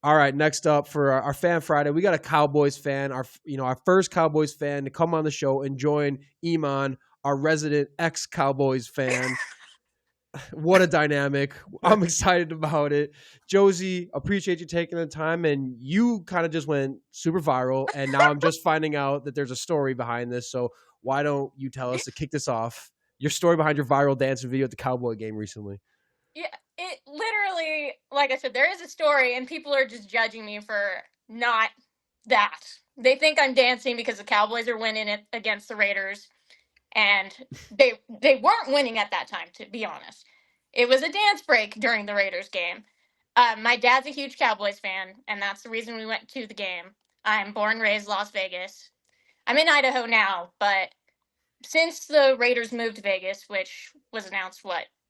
All right, next up for our Fan Friday, we got a Cowboys fan, our first Cowboys fan to come on the show and join Iman, our resident ex-Cowboys fan. What a dynamic. I'm excited about it. Josie, appreciate you taking the time. And you kind of just went super viral. And now I'm just finding out that there's a story behind this. So why don't you tell us to kick this off? Your story behind your viral dancing video at the Cowboy game recently. Yeah, it literally, like I said, there is a story, and people are just judging me for not that. They think I'm dancing because the Cowboys are winning it against the Raiders, and they weren't winning at that time, to be honest. It was a dance break during the Raiders game. My dad's a huge Cowboys fan, and that's the reason we went to the game. I'm born and raised Las Vegas. I'm in Idaho now, but since the Raiders moved to Vegas, which was announced,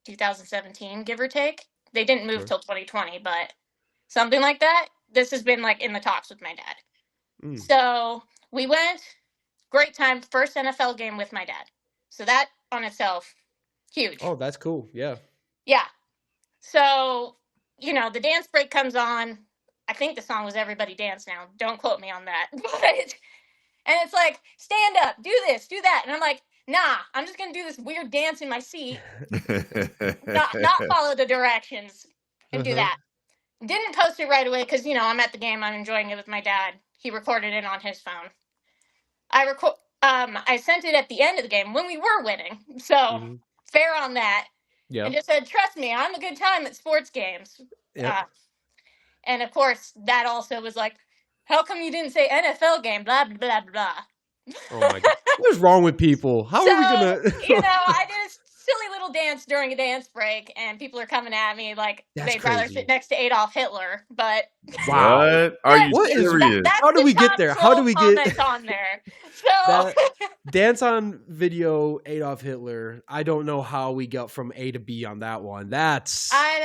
2017, give or take? They didn't move till 2020, but something like that. This has been like in the talks with my dad. So we went, great time, first NFL game with my dad. So that on itself, huge. Oh, that's cool. Yeah. Yeah. So, the dance break comes on. I think the song was Everybody Dance Now. Don't quote me on that. And it's like, stand up, do this, do that. And I'm like, nah, I'm just going to do this weird dance in my seat. not follow the directions and do that. Didn't post it right away because, I'm at the game. I'm enjoying it with my dad. He recorded it on his phone. I sent it at the end of the game when we were winning. So fair on that. Yeah. And just said, trust me, I'm a good time at sports games. Yep. And of course, that also was like, how come you didn't say NFL game? Blah, blah, blah, blah. Oh, my God. What's wrong with people? How are we going to... I did a silly little dance during a dance break, and people are coming at me like they'd rather sit next to Adolf Hitler. But... Wow. What? Are you serious? How do we get there? How do we get... on there? So... dance on video, Adolf Hitler. I don't know how we got from A to B on that one. I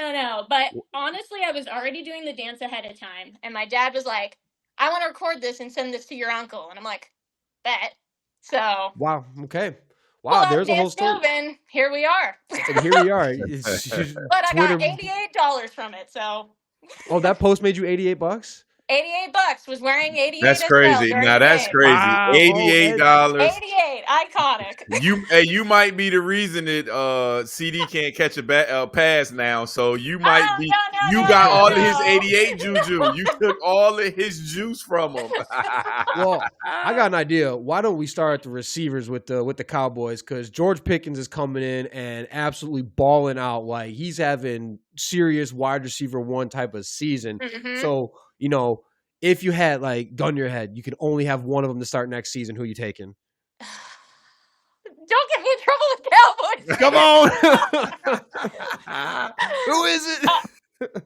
don't know. But honestly, I was already doing the dance ahead of time, and my dad was like, I want to record this and send this to your uncle. And I'm like, bet. So. Wow. Okay. Wow. There's a whole story. Moving. Here we are. And here we are. But I got $88 from it. So. Oh, that post made you $88? $88 was wearing 88. That's crazy. Now that's crazy. Wow. $88. 88, iconic. You might be the reason that CeeDee can't catch a pass now. So you might be. You got all of his 88 juju. You took all of his juice from him. Well, I got an idea. Why don't we start at the receivers with the Cowboys? Because George Pickens is coming in and absolutely balling out. Like he's having serious wide receiver one type of season. So. If you had like gun your head, you can only have one of them to start next season. Who are you taking? Don't get me in trouble with Cowboys. Come on. Who is it?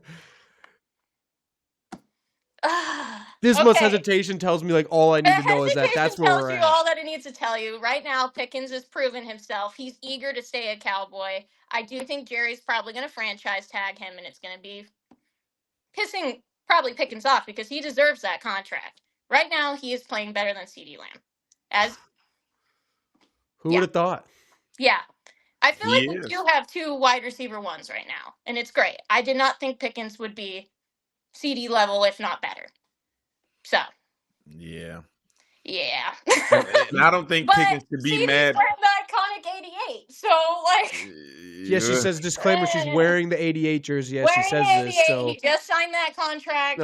This much hesitation tells me like all I need to know is that's where we're at. All that it needs to tell you right now. Pickens has proven himself. He's eager to stay a Cowboy. I do think Jerry's probably going to franchise tag him, and it's going to be pissing probably Pickens off because he deserves that contract. Right now, he is playing better than CeeDee Lamb. Who would have thought? Yeah. I feel like we do have two wide receiver ones right now, and it's great. I did not think Pickens would be CeeDee level, if not better. So. Yeah. Yeah. And I don't think Pickens should be CeeDee's mad. wearing the iconic 88, so like. Yeah, she says disclaimer. She's wearing the 88 jersey. Yes, she says this. So he just signed that contract.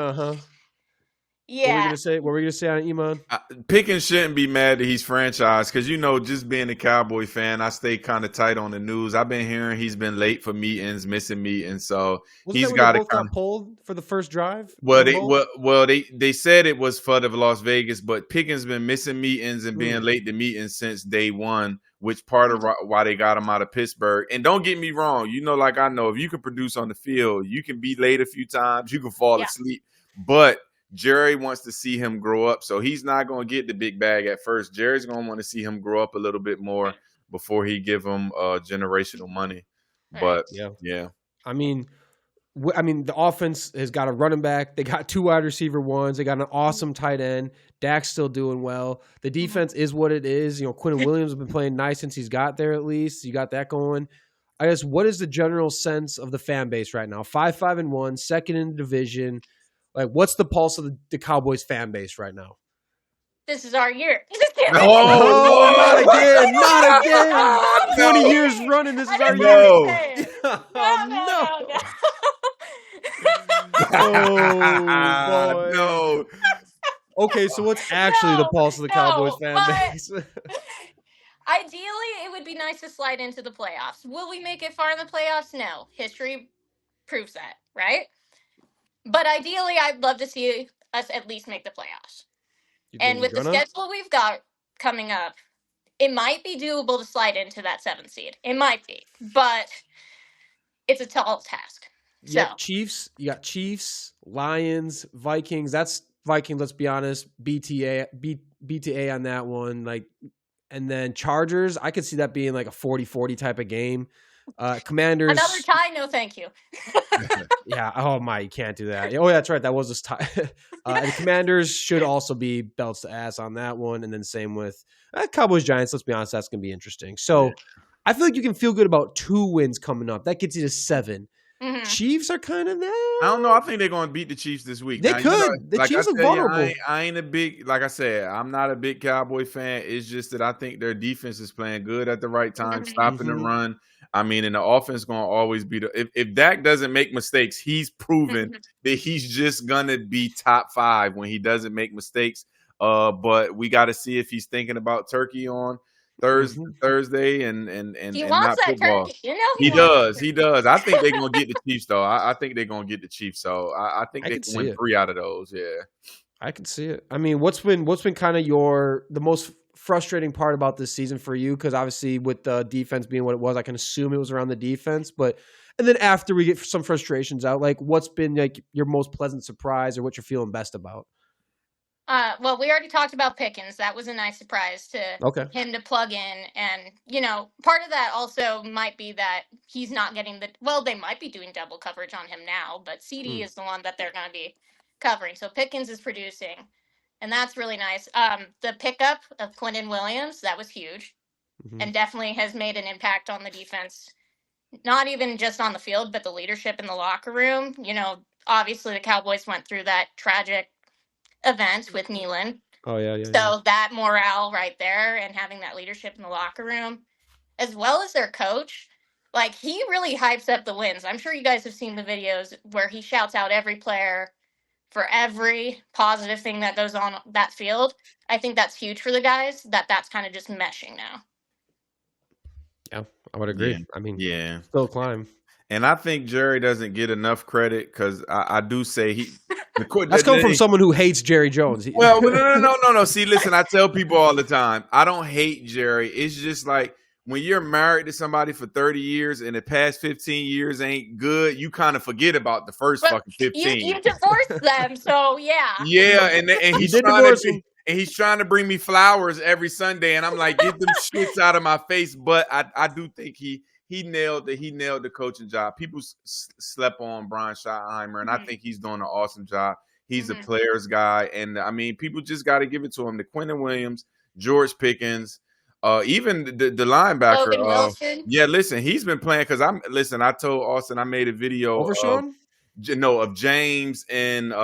Yeah. What were we gonna say on Iman? Pickens shouldn't be mad that he's franchised because just being a Cowboy fan, I stay kind of tight on the news. I've been hearing he's been late for meetings, missing meetings, so he's got to got pulled for the first drive. Well, they said it was for the Las Vegas, but Pickens been missing meetings and being late to meetings since day one, which part of why they got him out of Pittsburgh. And don't get me wrong, like I know if you can produce on the field, you can be late a few times, you can fall asleep, but Jerry wants to see him grow up, so he's not going to get the big bag at first. Jerry's going to want to see him grow up a little bit more before he give him generational money. But yeah. I mean, the offense has got a running back. They got two wide receiver ones. They got an awesome tight end. Dak's still doing well. The defense is what it is. Quentin Williams has been playing nice since he's got there. At least you got that going. I guess what is the general sense of the fan base right now? 5-5-1, second in the division. Like, what's the pulse of the Cowboys fan base right now? This is our year. Oh, not again. Not again. No. 20 years running. This is our No. year. No. Oh, boy. No. Okay, so what's actually the pulse of the Cowboys fan base? Ideally, it would be nice to slide into the playoffs. Will we make it far in the playoffs? No. History proves that, right? But ideally, I'd love to see us at least make the playoffs. And with the schedule we've got coming up, it might be doable to slide into that 7th seed. It might be, but it's a tall task. So Chiefs, you got Chiefs, Lions, Vikings. That's Vikings, let's be honest. BTA on that one. Like, and then Chargers, I could see that being like a 40-40 type of game. Commanders. Another tie, no thank you. Yeah. Oh my, you can't do that. Oh, yeah, that's right. That was this tie. The Commanders should also be belts to ass on that one. And then same with Cowboys Giants. Let's be honest, that's gonna be interesting. So I feel like you can feel good about 2 wins coming up. That gets you to 7. Mm-hmm. Chiefs are kind of there. I don't know. I think they're going to beat the Chiefs this week. They could. The Chiefs are vulnerable. I ain't a big, like I said, I'm not a big Cowboy fan. It's just that I think their defense is playing good at the right time, stopping the run. I mean, and the offense is going to always be if Dak doesn't make mistakes, he's proven that he's just going to be top 5 when he doesn't make mistakes. But we got to see if he's thinking about turkey on Thursday and he wants not that football. turkey. You know he does. I think they're gonna get the Chiefs though. I think they're gonna get the Chiefs. So I think they can win 3 out of those. Yeah, I can see it. I mean, what's been kind of the most frustrating part about this season for you? Because obviously with the defense being what it was, I can assume it was around the defense. And then after we get some frustrations out, like what's been like your most pleasant surprise or what you're feeling best about? Well, we already talked about Pickens. That was a nice surprise to him to plug in. And, part of that also might be that he's not getting they might be doing double coverage on him now, but CeeDee is the one that they're going to be covering. So Pickens is producing, and that's really nice. The pickup of Quentin Williams, that was huge and definitely has made an impact on the defense, not even just on the field, but the leadership in the locker room. Obviously the Cowboys went through that tragic event with Nealon. Oh, yeah. So that morale right there and having that leadership in the locker room, as well as their coach, like he really hypes up the wins. I'm sure you guys have seen the videos where he shouts out every player for every positive thing that goes on that field. I think that's huge for the guys, that's kind of just meshing now. Yeah, I would agree. Yeah. I mean, still climb. And I think Jerry doesn't get enough credit because I do say that's coming from someone who hates Jerry Jones. Well, no. See, listen, I tell people all the time, I don't hate Jerry. It's just like when you're married to somebody for 30 years and the past 15 years ain't good, you kind of forget about the first fucking 15. You divorced them, so yeah. Yeah, and he's trying to bring me flowers every Sunday, and I'm like, get them shits out of my face. But I do think he nailed the coaching job. People slept on Brian Schottenheimer, and I think he's doing an awesome job. He's a player's guy, and I mean, people just got to give it to him. The Quentin Williams, George Pickens, even the linebacker. Logan Wilson. Yeah, listen, he's been playing because I told Austin I made a video of James and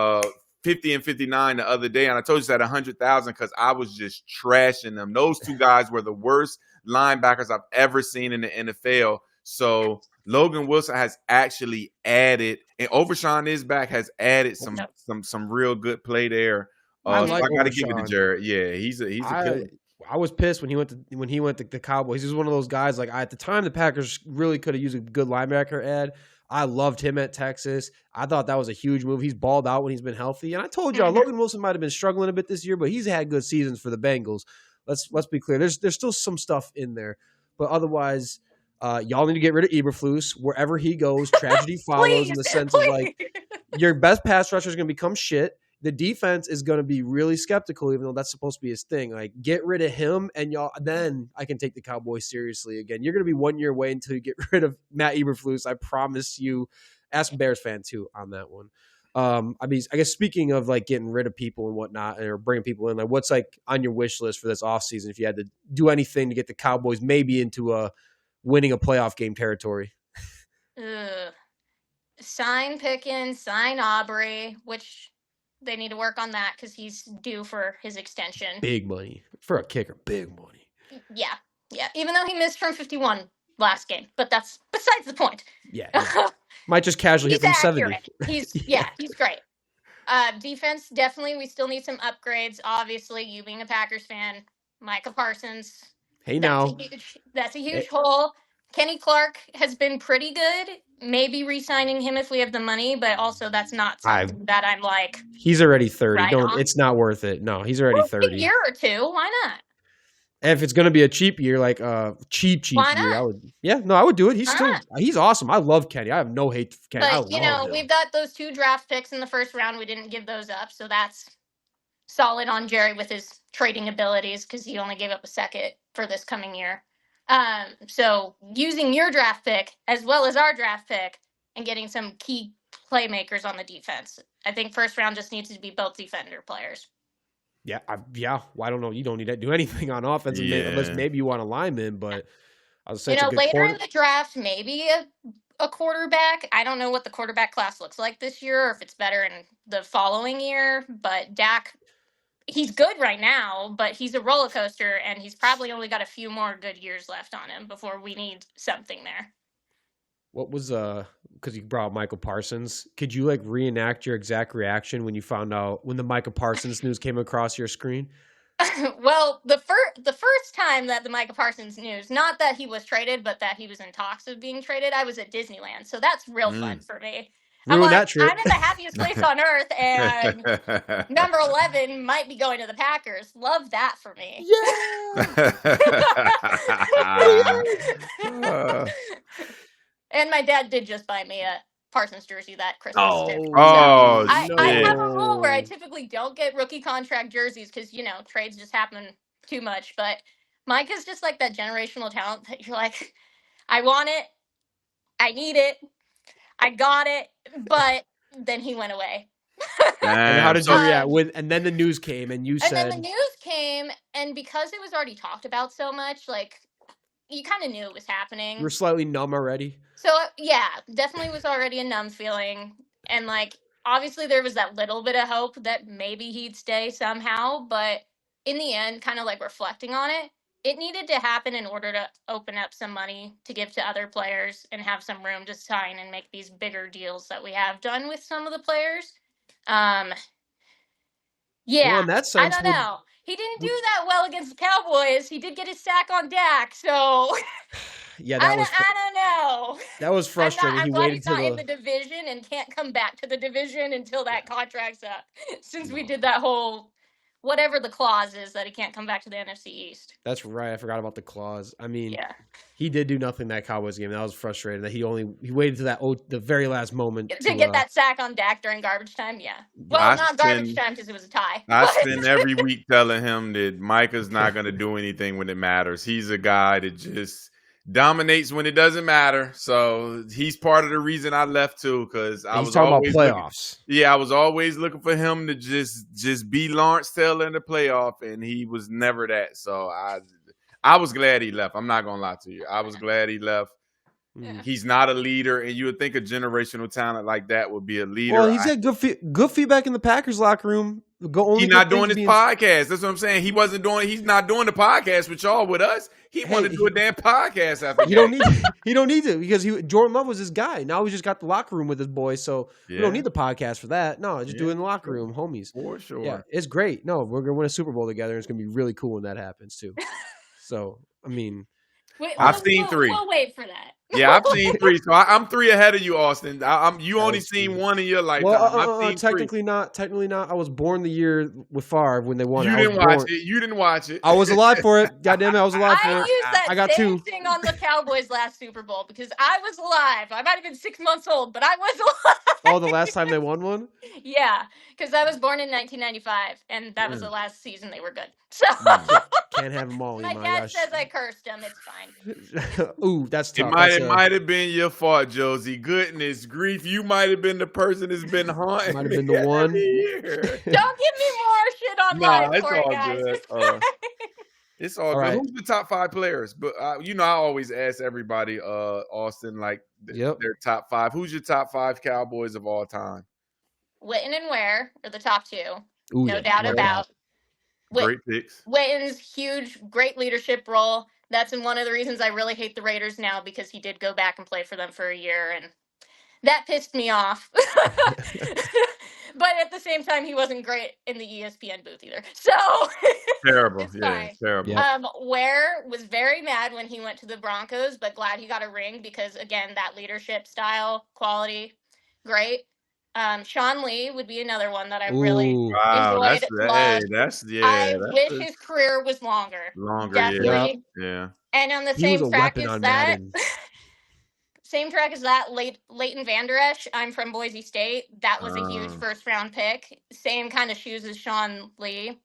50 and 59 the other day, and I told you that 100,000 because I was just trashing them. Those 2 guys were the worst linebackers I've ever seen in the NFL. So Logan Wilson has actually added, and Overshawn is back, has added some real good play there. I got to give it to Jared. Yeah, he's a killer. I was pissed when he went to the Cowboys. He was one of those guys. Like at the time, the Packers really could have used a good linebacker ad. I loved him at Texas. I thought that was a huge move. He's balled out when he's been healthy. And I told y'all, Logan Wilson might have been struggling a bit this year, but he's had good seasons for the Bengals. Let's be clear. There's still some stuff in there. But otherwise, y'all need to get rid of Eberflus. Wherever he goes, tragedy follows in the sense of like your best pass rusher is going to become shit. The defense is going to be really skeptical, even though that's supposed to be his thing. Like, get rid of him, and y'all, then I can take the Cowboys seriously again. You're going to be 1 year away until you get rid of Matt Eberflus. I promise you. Ask Bears fan too on that one. I mean, I guess speaking of like getting rid of people and whatnot, or bringing people in, like what's like on your wish list for this offseason if you had to do anything to get the Cowboys maybe into winning a playoff game territory? Sign Pickens, sign Aubrey, which They need to work on that because he's due for his extension. Big money for a kicker. Big money. Yeah. Even though he missed from 51 last game, but that's besides the point. Yeah. Might just casually hit from accurate. 70. He's great. Defense, definitely. We still need some upgrades. Obviously, you being a Packers fan, Micah Parsons. Hey, now. That's a huge hole. Kenny Clark has been pretty good. Maybe re-signing him if we have the money, but also that's not something that I'm like. He's already 30. It's not worth it. No, he's already 30. A year or two. Why not? And if it's going to be a cheap year, like cheap Why year, not? I would do it. He's awesome. I love Kenny. I have no hate for Kenny. But we've got those 2 draft picks in the first round. We didn't give those up, so that's solid on Jerry with his trading abilities because he only gave up a second for this coming year. So using your draft pick as well as our draft pick and getting some key playmakers on the defense. I think first round just needs to be both defender players. Yeah. Well, I don't know. You don't need to do anything on offense unless maybe you want a lineman, but I was saying later in the draft, maybe a quarterback. I don't know what the quarterback class looks like this year or if it's better in the following year, but Dak, he's good right now, but he's a roller coaster, and he's probably only got a few more good years left on him before we need something there. What was because you brought up Micah Parsons? Could you reenact your exact reaction when you found out when the Micah Parsons news came across your screen? Well, the first time that the Micah Parsons news, not that he was traded, but that he was in talks of being traded, I was at Disneyland, so that's real fun for me. I'm in the happiest place on earth, and number 11 might be going to the Packers. Love that for me. Yeah. And my dad did just buy me a Parsons jersey that Christmas. I have a rule where I typically don't get rookie contract jerseys because, trades just happen too much. But Micah's just like that generational talent that you're like, I want it. I need it. I got it, but then he went away. And how did you react? And then the news came, and you said. And then the news came, and because it was already talked about so much, you kind of knew it was happening. You were slightly numb already. So yeah, definitely was already a numb feeling, and obviously there was that little bit of hope that maybe he'd stay somehow, but in the end, kind of reflecting on it. It needed to happen in order to open up some money to give to other players and have some room to sign and make these bigger deals that we have done with some of the players. Yeah, well, in that sense, I don't know. He didn't do that well against the Cowboys. He did get his sack on Dak, so yeah, I don't know. That was frustrating. I'm glad he's not in the division and can't come back to the division until that contract's up. Since we did that whole whatever the clause is that he can't come back to the NFC East. That's right. I forgot about the clause. I mean, he did do nothing that Cowboys game. That was frustrating. That he waited to the very last moment to get that sack on Dak during garbage time. Yeah. Well, not garbage time because it was a tie. I spend every week telling him that Micah's not going to do anything when it matters. He's a guy that just dominates when it doesn't matter. So he's part of the reason I left too, because I was talking about playoffs. I was always looking for him to just be Lawrence Taylor in the playoff, and he was never that. So I was glad he left. I'm not gonna lie to you. I was glad he left. Yeah. He's not a leader, and you would think a generational talent like that would be a leader. Well, he's got good feedback in the Packers locker room. He's not doing his podcast. That's what I'm saying. He's not doing the podcast with y'all, with us. He wanted to do a damn podcast after. He don't need to because Jordan Love was his guy. Now he's just got the locker room with his boys, so we don't need the podcast for that. No, just do it in the locker room, homies. For sure. Yeah, it's great. No, we're gonna win a Super Bowl together. And it's gonna be really cool when that happens too. So I mean, I've seen 3. We'll wait for that. Yeah, I've seen 3. So I'm 3 ahead of you, Austin. You only seen 1 in your lifetime. Well, technically not. I was born the year with Favre when they won. You didn't watch it. I was alive for it. Goddamn it, I was alive for it. I got same thing on the Cowboys last Super Bowl because I was alive. I might have been 6 months old, but I was alive. Oh, the last time they won one? Yeah, because I was born in 1995, and that was the last season they were good. So can't have them all. My dad says I cursed him. It's fine. Ooh, that's tough. It might have been your fault, Josie. Goodness grief, you might have been the person that's been haunting. Might have been the one. Don't give me more shit on life, guys. Good. It's all good. Right. Who's the top 5 players? But I always ask everybody, Austin, their top 5. Who's your top 5 Cowboys of all time? Witten and Ware are the top 2. Ooh, No yeah, doubt no about. Great picks. Witten's huge, great leadership role. That's one of the reasons I really hate the Raiders now, because he did go back and play for them for a year, and that pissed me off. But at the same time, he wasn't great in the ESPN booth either. So Terrible. it's Yeah, fine. terrible. Yep. Ware was very mad when he went to the Broncos, but glad he got a ring because, again, that leadership style, quality, great. Sean Lee would be another one that I really Ooh. Wow, enjoyed, loved. that's I wish that's his career was longer. longer. Yeah, Yep. Definitely. yeah. And on the He was same a track weapon as on that, Madden. Leighton Vander Esch. I'm from Boise State. That was a huge first round pick. Same kind of shoes as Sean Lee. Big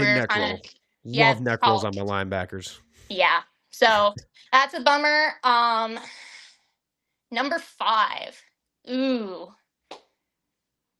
Career neck kind roll. of, yeah, Love neck rolls on my linebackers. yeah. So that's a bummer. Number 5. Ooh.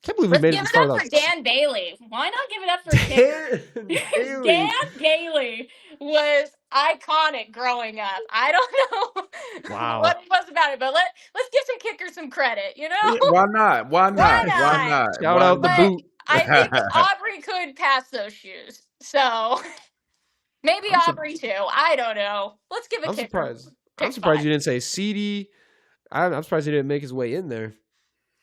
Can't believe we Let's made give it this it far up without for Dan Bailey. Why not give it up for kicker? Dan Bailey. Dan Bailey was iconic growing up. I don't know Wow. what it was about it, but let's give some kickers some credit, you know? Yeah, why not? Why not? Why not? Shout Why out the not? But boot. I think Aubrey could pass those shoes. So maybe Aubrey too. I don't know. Let's give a I'm kicker. surprised. Pick I'm surprised 5. you didn't say CeeDee. I'm surprised he didn't make his way in there.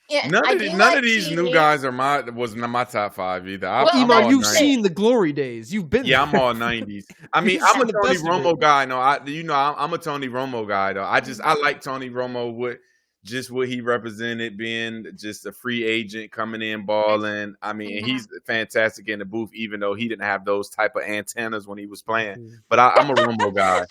Yeah, None I of, do none like of these new CeeDee. guys wasn't my top 5 either. Well, I'm Iman, all you've 90s. seen the glory days. You've been Yeah, there. I'm all 90s. I mean, You've I'm a seen the Tony best of Romo it. guy. No, I'm a Tony Romo guy though. I like Tony Romo with just what he represented, being just a free agent coming in balling. I mean, and he's fantastic in the booth, even though he didn't have those type of antennas when he was playing. But I'm a Romo guy.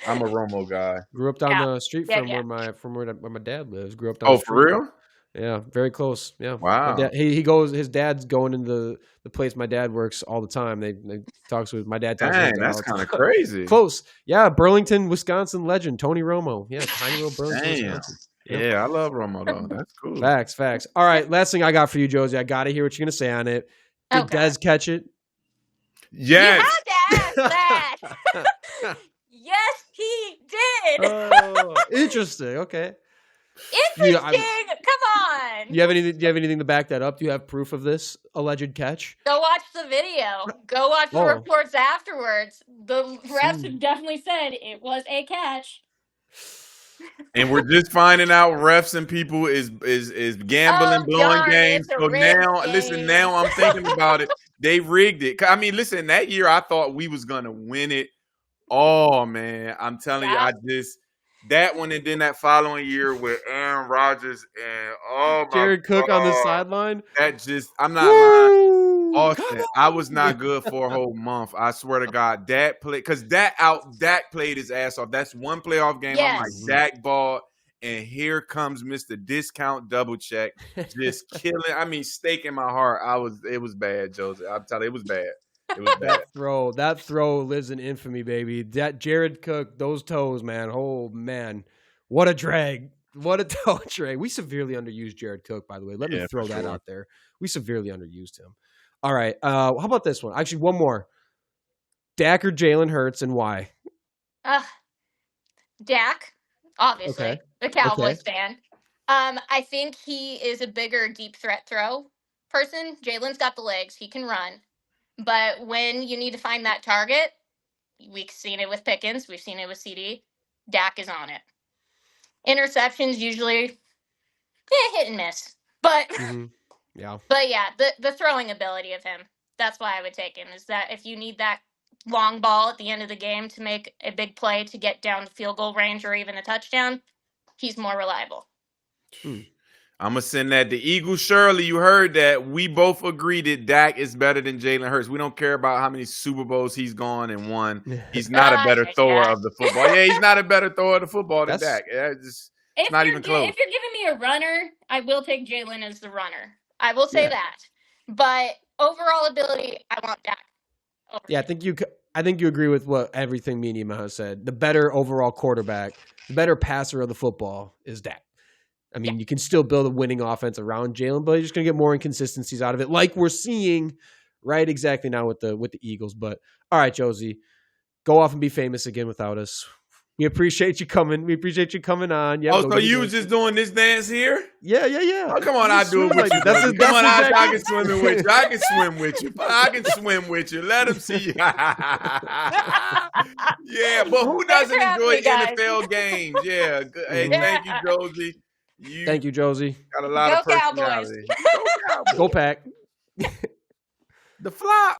I'm a Romo guy. Grew up down Yeah. the street Yeah, from yeah. where my dad lives. Grew up down the Oh, street. for real? Yeah, very close. Yeah. Wow. My dad, he goes. His dad's going into the place my dad works all the time. They talks with my dad. Talks Dang, with his dad that's all the kind of time. crazy. Close. Yeah, Burlington, Wisconsin legend Tony Romo. Yeah, tiny little Burlington, Damn. Wisconsin. Yeah. Yeah, I love Romo though. That's cool. Facts. All right, last thing I got for you, Josie. I got to hear what you're gonna say on it. Did Dez catch it? Yes. You had to ask that. Yes, he did. Oh, interesting. Okay. Interesting. Come on. Do you have anything to back that up? Do you have proof of this alleged catch? Go watch the video. Go watch the reports afterwards. The refs have definitely said it was a catch. And we're just finding out refs and people is gambling, blowing games. So now, listen, now I'm thinking about it. They rigged it. I mean, listen, that year I thought we was gonna win it. Oh man, I'm telling you, that one, and then that following year with Aaron Rodgers and Jared Cook on the sideline. That just, I'm not lying. Austin, I was not good for a whole month. I swear to God, Dak played because Dak played his ass off. That's one playoff game. I'm like, Dak ball, and here comes Mr. Discount Double Check, just killing. I mean, stake in my heart. It was bad, Joseph. I'm telling you, it was bad. It was bad. That throw lives in infamy, baby. That Jared Cook, those toes, man. Oh man, what a drag! What a toe drag. We severely underused Jared Cook, by the way. Let me throw that out there. We severely underused him. All right. How about this one? Actually, one more. Dak or Jalen Hurts, and why? Dak, obviously, the Cowboys fan. I think he is a bigger deep threat throw person. Jalen's got the legs; he can run. But when you need to find that target, we've seen it with Pickens. We've seen it with CeeDee. Dak is on it. Interceptions usually hit and miss. But But yeah, the throwing ability of him, that's why I would take him, is that if you need that long ball at the end of the game to make a big play to get down to field goal range or even a touchdown, he's more reliable. I'm going to send that to Eagle Shirley. You heard that. We both agree that Dak is better than Jalen Hurts. We don't care about how many Super Bowls he's gone and won. He's not a better thrower of the football. Yeah, he's not a better thrower of the football than Dak. Yeah, it's not even close. If you're giving me a runner, I will take Jalen as the runner. I will say that. But overall ability, I want Dak. I think you agree with what everything me and Ima has said. The better overall quarterback, the better passer of the football is Dak. I mean, you can still build a winning offense around Jalen, but you're just going to get more inconsistencies out of it, like we're seeing right exactly now with the Eagles. But all right, Josie, go off and be famous again without us. We appreciate you coming. We appreciate you coming on. Yeah. Oh, so you was just doing this dance here? Yeah. Oh, come on, I do it with you. That's his Come on, I jacket. can swim with you. I can swim with you. I can swim with you. Let him see you. Yeah, but who doesn't enjoy NFL games? Yeah. Hey, thank you, Josie. Thank you, Josie. Got a lot of personality. Cowboys. Go Cowboys. Go Pack. The flop.